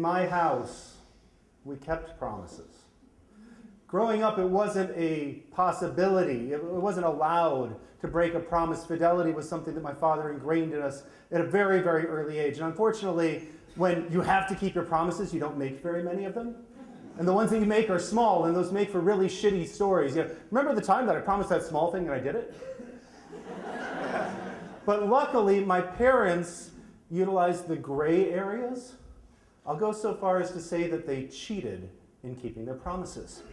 In my house, we kept promises. Growing up, it wasn't a possibility. It wasn't allowed to break a promise. Fidelity was something that my father ingrained in us at a very, very early age. And unfortunately, when you have to keep your promises, you don't make very many of them. And the ones that you make are small, and those make for really shitty stories. Remember the time that I promised that small thing and I did it? But luckily, my parents utilized the gray areas. I'll go so far as to say that they cheated in keeping their promises.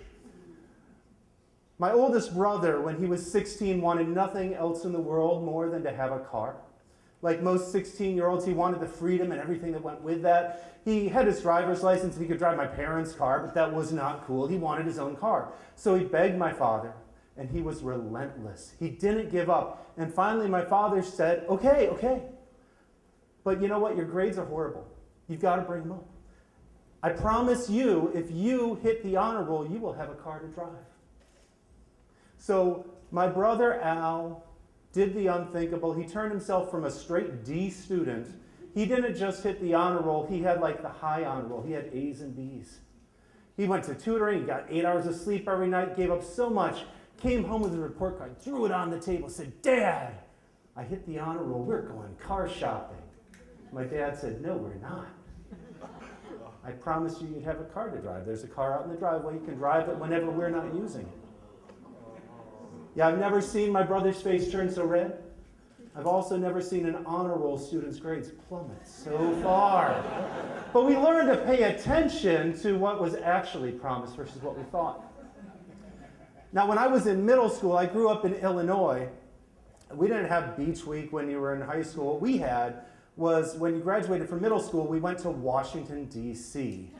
My oldest brother, when he was 16, wanted nothing else in the world more than to have a car. Like most 16-year-olds, he wanted the freedom and everything that went with that. He had his driver's license and he could drive my parents' car, but that was not cool. He wanted his own car. So he begged my father, and he was relentless. He didn't give up. And finally, my father said, okay. But you know what? Your grades are horrible. You've got to bring them up. I promise you, if you hit the honor roll, you will have a car to drive. So my brother Al did the unthinkable. He turned himself from a straight D student. He didn't just hit the honor roll. He had like the high honor roll. He had A's and B's. He went to tutoring, got 8 hours of sleep every night, gave up so much, came home with a report card, threw it on the table, said, "Dad, I hit the honor roll. We're going car shopping." My dad said, "No, we're not. I promised you you'd have a car to drive. There's a car out in the driveway. You can drive it whenever we're not using it." Yeah, I've never seen my brother's face turn so red. I've also never seen an honor roll student's grades plummet so far. But we learned to pay attention to what was actually promised versus what we thought. Now, when I was in middle school, I grew up in Illinois. We didn't have beach week when you were in high school. What we had was when you graduated from middle school, we went to Washington, D.C.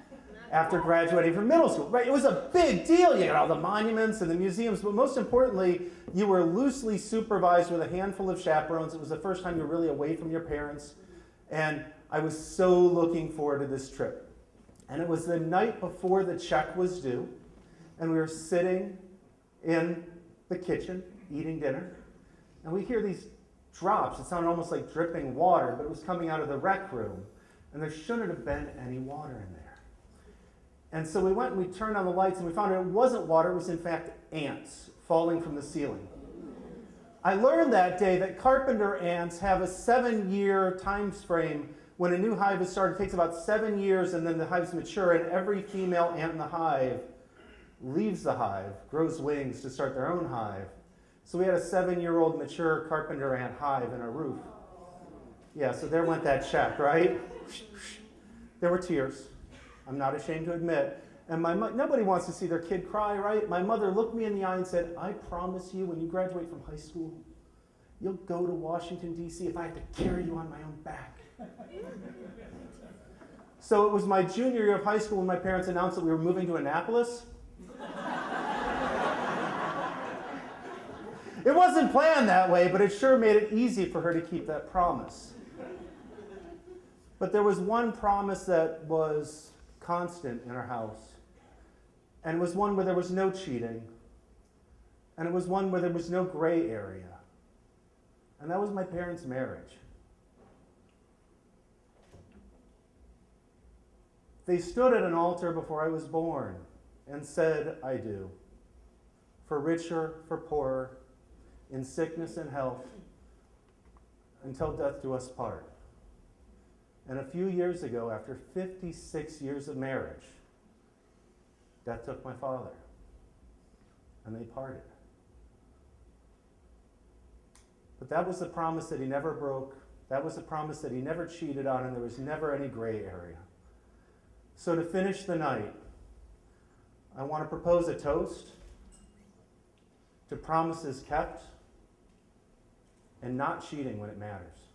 after graduating from middle school. Right? It was a big deal. You got all the monuments and the museums, but most importantly, you were loosely supervised with a handful of chaperones. It was the first time you were really away from your parents. And I was so looking forward to this trip. And it was the night before the check was due, and we were sitting in the kitchen eating dinner, and we hear these drops. It sounded almost like dripping water, but it was coming out of the rec room, and there shouldn't have been any water in there. And so we went and we turned on the lights, and we found out it wasn't water. It was, in fact, ants falling from the ceiling. I learned that day that carpenter ants have a 7-year time frame. When a new hive is started, it takes about 7 years, and then the hives mature, and every female ant in the hive leaves the hive, grows wings to start their own hive. So we had a 7-year-old mature carpenter ant hive in our roof. Yeah, so there went that check, right? There were tears. I'm not ashamed to admit. And nobody wants to see their kid cry, right? My mother looked me in the eye and said, "I promise you, when you graduate from high school, you'll go to Washington, D.C. if I have to carry you on my own back." So it was my junior year of high school when my parents announced that we were moving to Annapolis. It wasn't planned that way, but it sure made it easy for her to keep that promise. But there was one promise that was constant in our house. And it was one where there was no cheating. And it was one where there was no gray area. And that was my parents' marriage. They stood at an altar before I was born and said, "I do. For richer, for poorer, in sickness and health, until death do us part." And a few years ago, after 56 years of marriage, death took my father, and they parted. But that was the promise that he never broke. That was the promise that he never cheated on, and there was never any gray area. So to finish the night, I want to propose a toast to promises kept and not cheating when it matters.